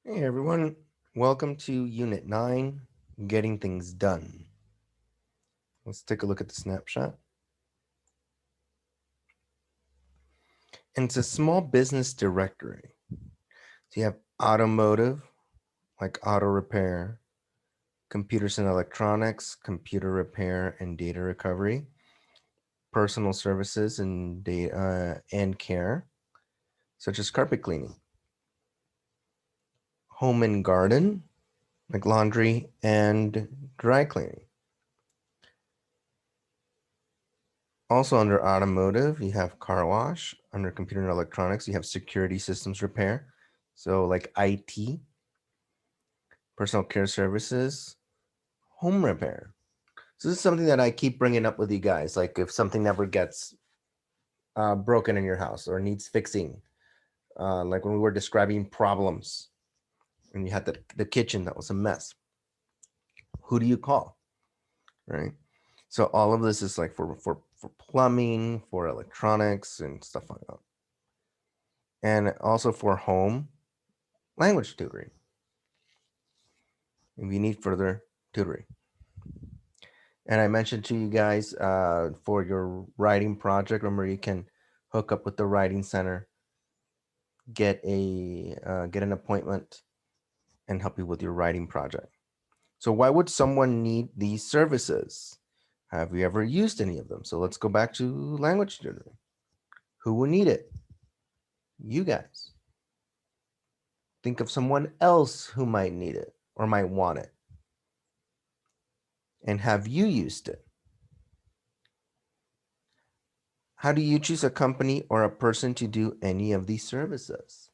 Hey everyone, welcome to Unit 9, Getting Things Done. Let's take a look at the snapshot. And it's a small business directory. So you have automotive, like auto repair, computers and electronics, computer repair and data recovery, personal services and data and care, such as carpet cleaning, home and garden, like laundry and dry cleaning. Also under automotive, you have car wash. Under computer and electronics, you have security systems repair. So like IT, personal care services, home repair. So this is something that I keep bringing up with you guys. Like if something ever gets broken in your house or needs fixing, like when we were describing problems and you had the kitchen that was a mess, who do you call, right? So all of this is like for plumbing, for electronics and stuff like that. And also for home, language tutoring if you need further tutoring. And I mentioned to you guys for your writing project, remember you can hook up with the writing center, get an appointment, and help you with your writing project. So why would someone need these services? Have you ever used any of them? So let's go back to language tutoring. Who will need it? You guys. Think of someone else who might need it or might want it. And have you used it? How do you choose a company or a person to do any of these services?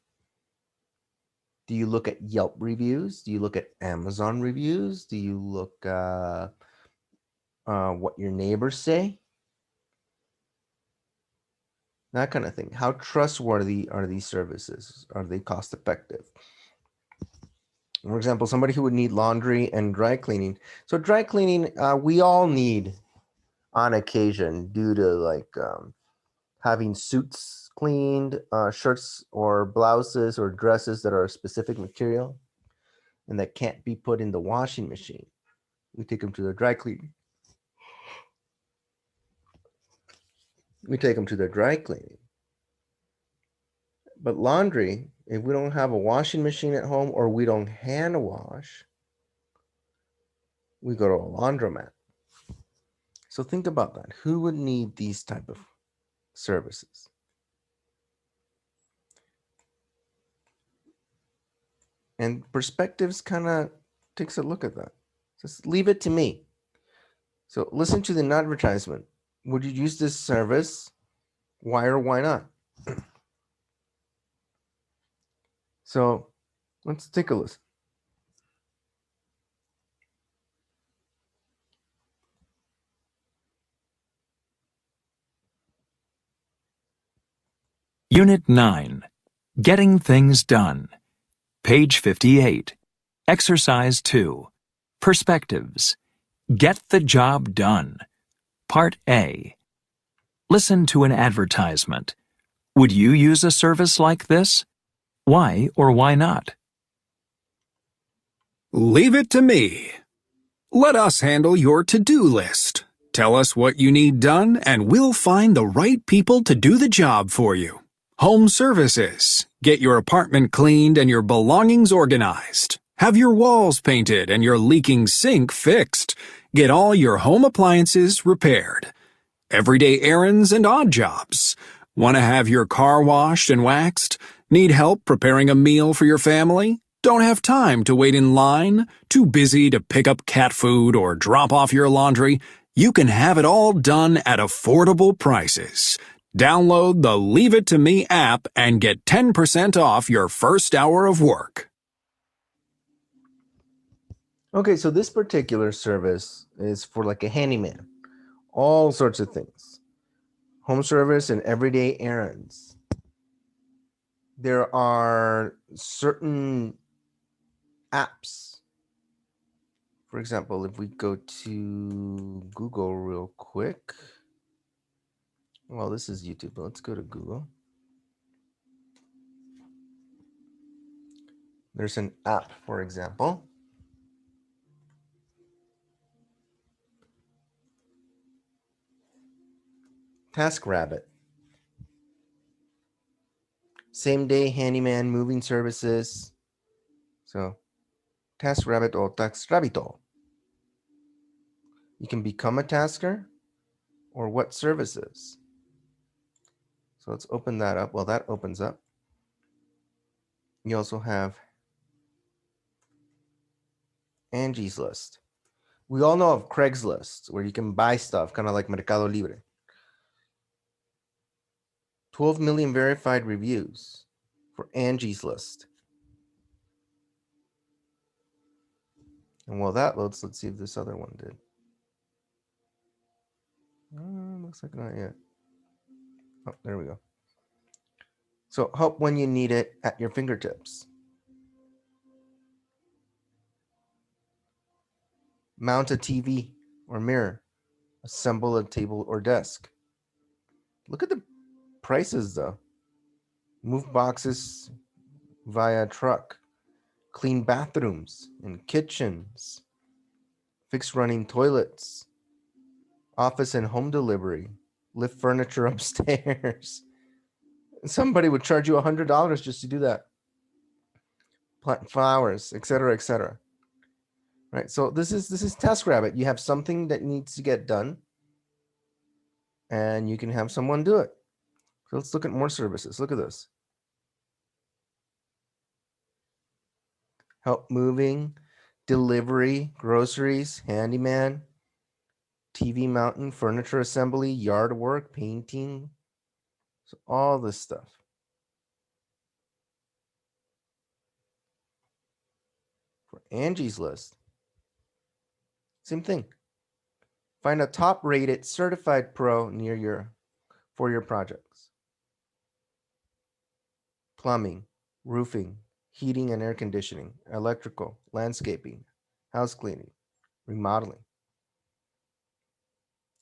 Do you look at Yelp reviews? Do you look at Amazon reviews? Do you look what your neighbors say? That kind of thing. How trustworthy are these services? Are they cost effective? For example, somebody who would need laundry and dry cleaning. So dry cleaning, we all need on occasion due to like having suits cleaned, shirts or blouses or dresses that are a specific material and that can't be put in the washing machine. We take them to the dry cleaning. We take them to the dry cleaning. But laundry, if we don't have a washing machine at home or we don't hand wash, we go to a laundromat. So think about that. Who would need these type of services? And perspectives kind of takes a look at that. Just leave it to me. So listen to the advertisement. Would you use this service? Why or why not? So let's take a listen. Unit 9, Getting Things Done. Page 58. Exercise 2. Perspectives. Get the job done. Part A. Listen to an advertisement. Would you use a service like this? Why or why not? Leave it to me. Let us handle your to-do list. Tell us what you need done and we'll find the right people to do the job for you. Home services. Get your apartment cleaned and your belongings organized. Have your walls painted and your leaking sink fixed. Get all your home appliances repaired. Everyday errands and odd jobs. Want to have your car washed and waxed? Need help preparing a meal for your family? Don't have time to wait in line? Too busy to pick up cat food or drop off your laundry? You can have it all done at affordable prices. Download the Leave It to Me app and get 10% off your first hour of work. Okay, so this particular service is for like a handyman, all sorts of things, home service and everyday errands. There are certain apps. For example, if we go to Google real quick, well, this is YouTube, but let's go to Google. There's an app, for example. TaskRabbit. Same day handyman moving services. So TaskRabbit or TaskRabbito. You can become a tasker or what services. So let's open that up. Well, that opens up. You also have Angie's List. We all know of Craigslist, where you can buy stuff, kind of like Mercado Libre. 12 million verified reviews for Angie's List. And while that loads, let's see if this other one did. Looks like not yet. Oh, there we go. So help when you need it at your fingertips. Mount a TV or mirror. Assemble a table or desk. Look at the prices though. Move boxes via truck. Clean bathrooms and kitchens. Fix running toilets. Office and home delivery. Lift furniture upstairs. Somebody would charge you $100 just to do that. Plant flowers, etc., etc. Right. So this is TaskRabbit. You have something that needs to get done, and you can have someone do it. So let's look at more services. Look at this. Help moving, delivery, groceries, handyman, TV mounting, furniture assembly, yard work, painting. So all this stuff. For Angie's List, same thing. Find a top-rated certified pro for your projects. Plumbing, roofing, heating and air conditioning, electrical, landscaping, house cleaning, remodeling.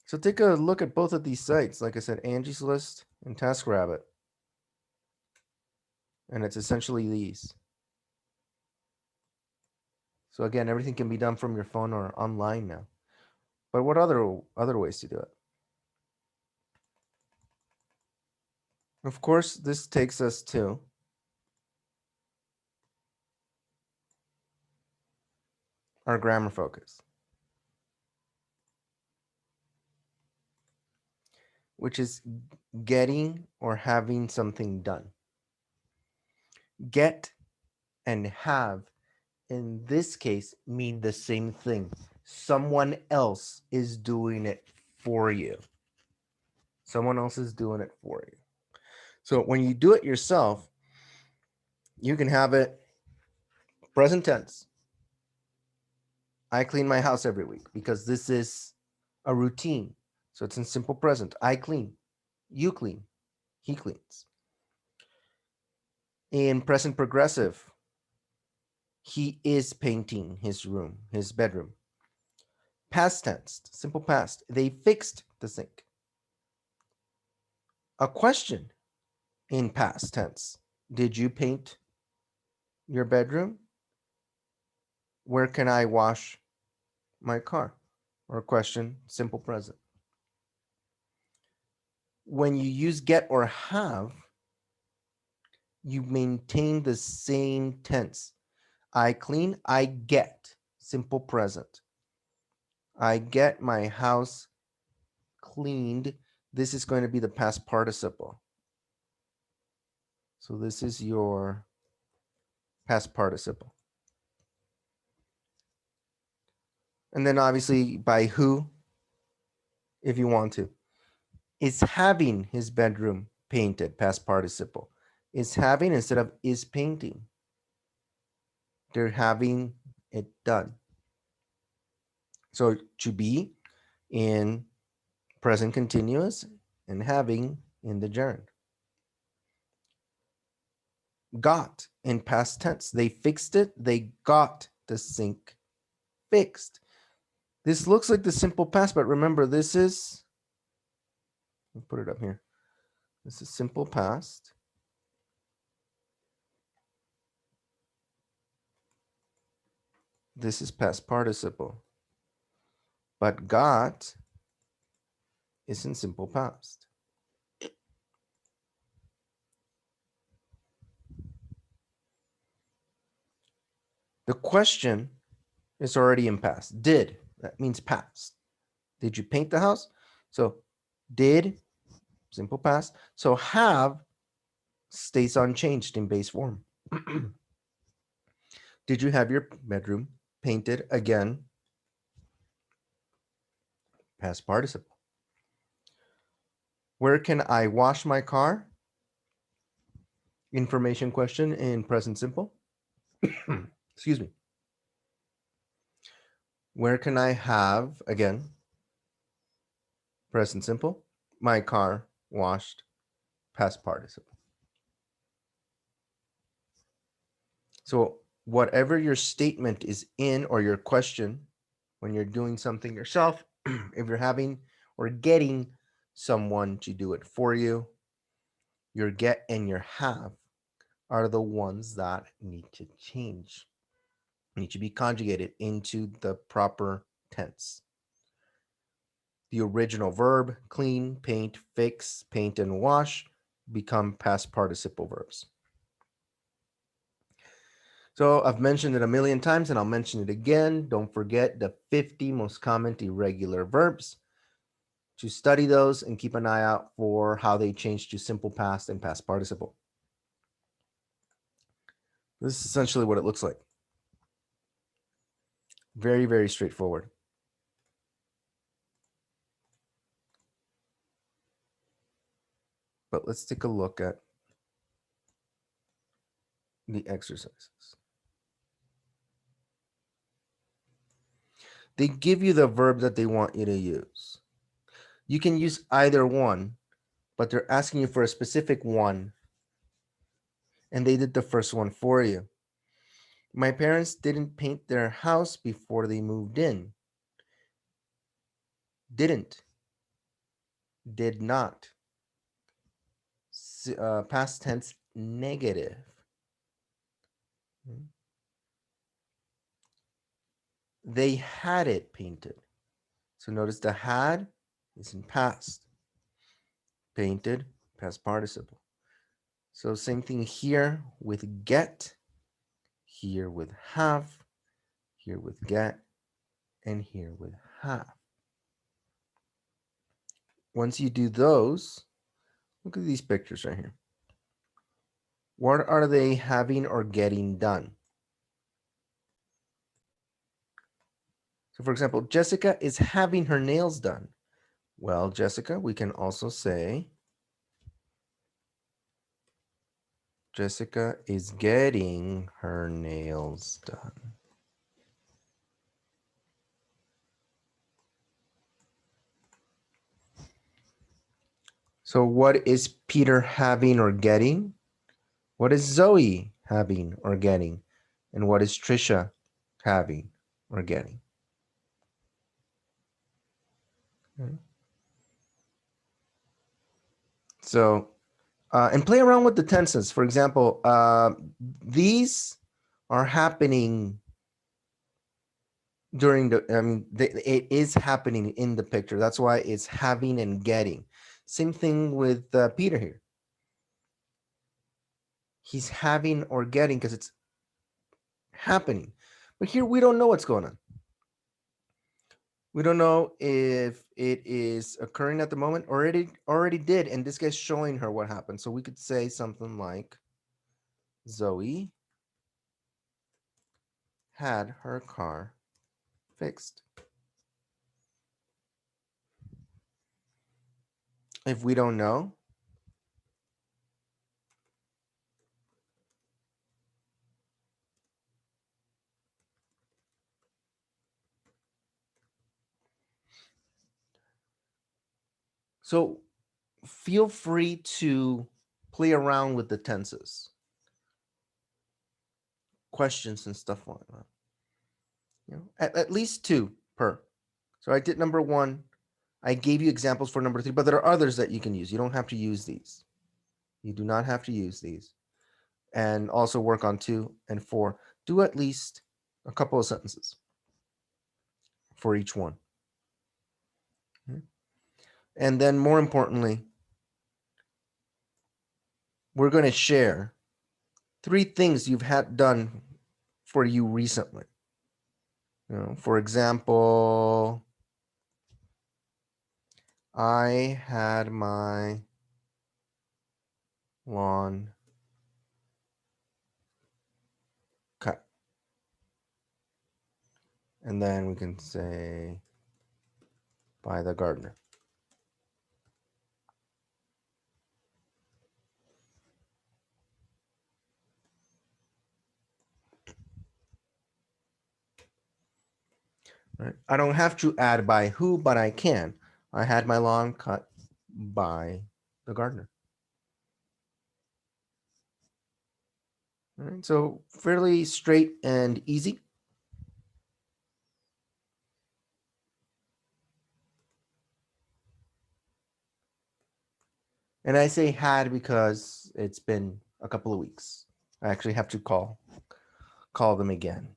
So take a look at both of these sites. Like I said, Angie's List and TaskRabbit. And it's essentially these. So again, everything can be done from your phone or online now. But what other ways to do it? Of course, this takes us to our grammar focus, which is getting or having something done. Get and have, in this case, mean the same thing. Someone else is doing it for you. Someone else is doing it for you. So when you do it yourself, you can have it present tense. I clean my house every week because this is a routine. So it's in simple present. I clean, you clean, he cleans. In present progressive, he is painting his room, his bedroom. Past tense, simple past, they fixed the sink. A question in past tense, did you paint your bedroom? Where can I wash my car? Or a question, simple present. When you use get or have, you maintain the same tense. I clean, I get, simple present. I get my house cleaned. This is going to be the past participle. So this is your past participle. And then obviously by who, if you want to. Is having his bedroom painted, past participle. Is having instead of is painting. They're having it done. So to be in present continuous and having in the gerund. Got in past tense. They fixed it. They got the sink fixed. This looks like the simple past, but remember this is, I'll put it up here. This is simple past. This is past participle. But got is in simple past. The question is already in past. Did, that means past. Did you paint the house? So did, simple past. So have stays unchanged in base form. Did you have your bedroom painted again? Past participle. Where can I wash my car? Information question in present simple. Excuse me. Where can I have, again, present simple, my car washed? Past participle. So whatever your statement is in, or your question, when you're doing something yourself, if you're having or getting someone to do it for you, your get and your have are the ones that need to change, need to be conjugated into the proper tense. The original verb, clean, paint, fix, paint, and wash, become past participle verbs. So I've mentioned it a million times and I'll mention it again. Don't forget the 50 most common irregular verbs. To study those and keep an eye out for how they change to simple past and past participle. This is essentially what it looks like. Very, very straightforward. But let's take a look at the exercises. They give you the verb that they want you to use. You can use either one, but they're asking you for a specific one, and they did the first one for you. My parents didn't paint their house before they moved in. Didn't. Did not. Past tense negative. They had it painted. So notice the had is in past. Painted, past participle. So same thing here with get, here with have, here with get, and here with have. Once you do those, look at these pictures right here. What are they having or getting done? So for example, Jessica is having her nails done. Well, Jessica, we can also say Jessica is getting her nails done. So what is Peter having or getting? What is Zoe having or getting? And what is Trisha having or getting? Okay. So, and play around with the tenses. For example, these are happening during the, it is happening in the picture. That's why it's having and getting. Same thing with Peter here. He's having or getting because it's happening. But here we don't know what's going on. We don't know if it is occurring at the moment or it already did, and this guy's showing her what happened. So we could say something like, Zoe had her car fixed. If we don't know, so feel free to play around with the tenses, questions and stuff like that. You know, at least two per. So I did number one. I gave you examples for number three, but there are others that you can use. You don't have to use these. You do not have to use these. And also work on 2 and 4. Do at least a couple of sentences for each one. And then more importantly, we're going to share 3 things you've had done for you recently. For example, I had my lawn cut. And then we can say by the gardener. Right? I don't have to add by who, but I can. I had my lawn cut by the gardener. All right, so fairly straight and easy. And I say had because it's been a couple of weeks. I actually have to call them again.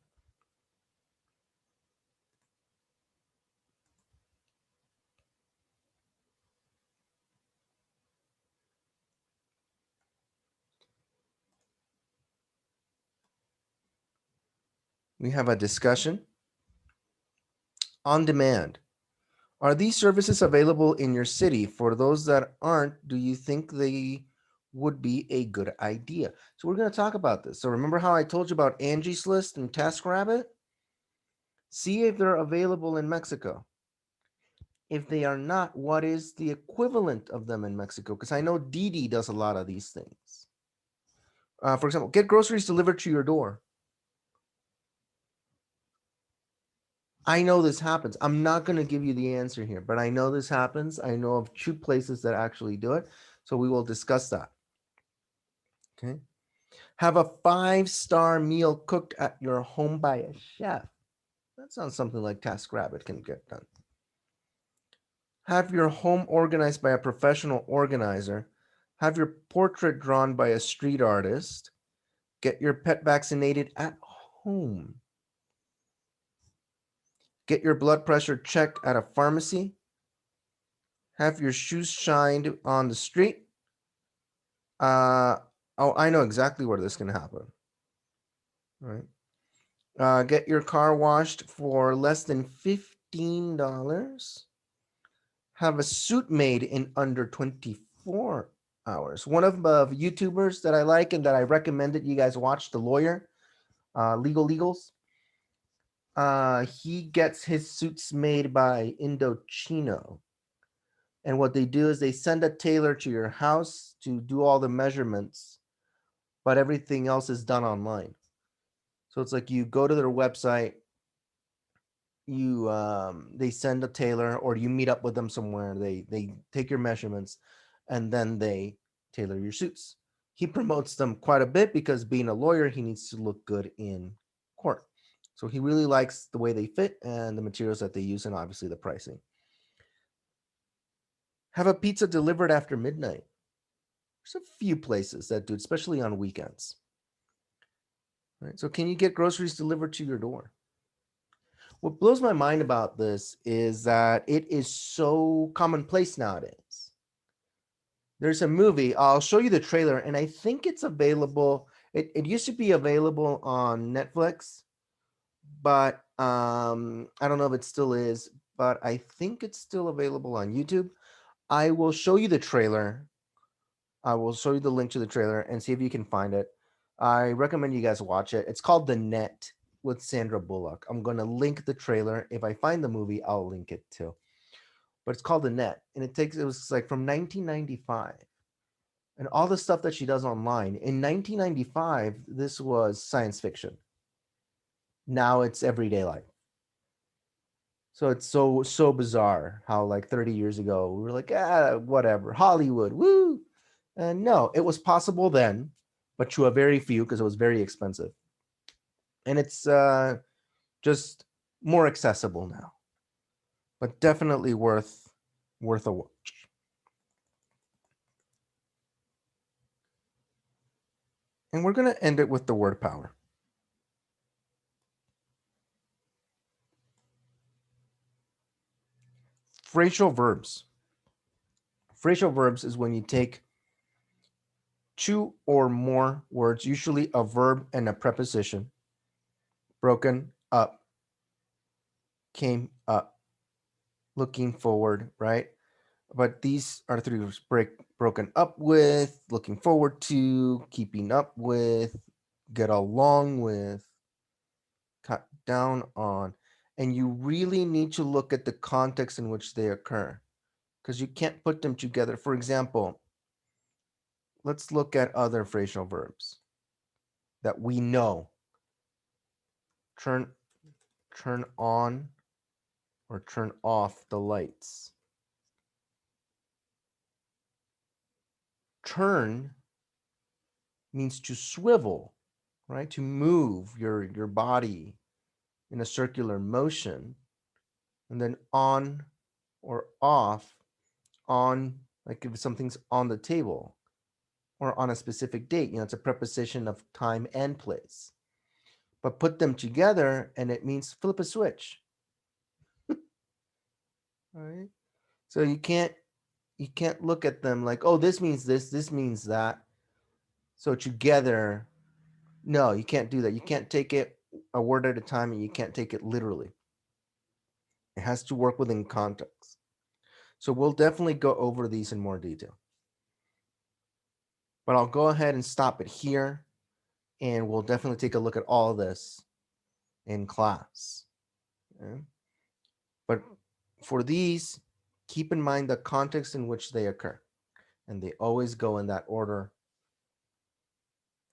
We have a discussion on demand. Are these services available in your city? For those that aren't, do you think they would be a good idea? So we're going to talk about this. So remember how I told you about Angie's List and TaskRabbit? See if they're available in Mexico. If they are not, what is the equivalent of them in Mexico? Because I know Didi does a lot of these things. For example, get groceries delivered to your door. I know this happens. I'm not going to give you the answer here, but I know this happens. I know of 2 places that actually do it. So we will discuss that. Okay. Have a 5-star meal cooked at your home by a chef. That sounds something like TaskRabbit can get done. Have your home organized by a professional organizer. Have your portrait drawn by a street artist. Get your pet vaccinated at home. Get your blood pressure checked at a pharmacy. Have your shoes shined on the street. Oh, I know exactly where this can happen. Right. Get your car washed for less than $15. Have a suit made in under 24 hours. One of the YouTubers that I like and that I recommend that you guys watch, The Lawyer, Legal Legals. He gets his suits made by Indochino. And what they do is they send a tailor to your house to do all the measurements, but everything else is done online. So it's like you go to their website, you they send a tailor or you meet up with them somewhere, they take your measurements and then they tailor your suits. He promotes them quite a bit because being a lawyer, he needs to look good in court. So he really likes the way they fit and the materials that they use and obviously the pricing. Have a pizza delivered after midnight. There's a few places that do it, especially on weekends. Right? So can you get groceries delivered to your door? What blows my mind about this is that it is so commonplace nowadays. There's a movie, I'll show you the trailer, and I think it's available. It used to be available on Netflix, but I don't know if it still is, but I think it's still available on YouTube. I will show you the trailer. I will show you the link to the trailer and see if you can find it. I recommend you guys watch it. It's called The Net with Sandra Bullock. I'm going to link the trailer. If I find the movie, I'll link it too. But it's called The Net, and it was like from 1995. And all the stuff that she does online. In 1995, this was science fiction. Now it's everyday life. So it's so bizarre how like 30 years ago we were like, whatever, Hollywood, woo. And no, it was possible then, but to a very few because it was very expensive. And it's just more accessible now. But definitely worth a watch. And we're going to end it with the word power. Phrasal verbs. Phrasal verbs is when you take two or more words, usually a verb and a preposition, broken up, came up, looking forward, right? But these are the three words: broken up with, looking forward to, keeping up with, get along with, cut down on. And you really need to look at the context in which they occur because you can't put them together. For example, let's look at other phrasal verbs that we know. Turn on or turn off the lights. Turn means to swivel, right? To move your body in a circular motion. And then on or off, on, like if something's on the table or on a specific date, it's a preposition of time and place. But put them together and it means flip a switch. Right? So you can't look at them like, oh, this means this means that. So together, no, you can't do that. You can't take it a word at a time and you can't take it literally. It has to work within context. So we'll definitely go over these in more detail. But I'll go ahead and stop it here and we'll definitely take a look at all of this in class. Okay? But for these, keep in mind the context in which they occur. And they always go in that order.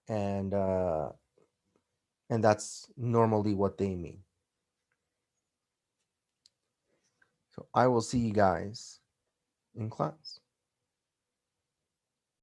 And that's normally what they mean. So I will see you guys in class.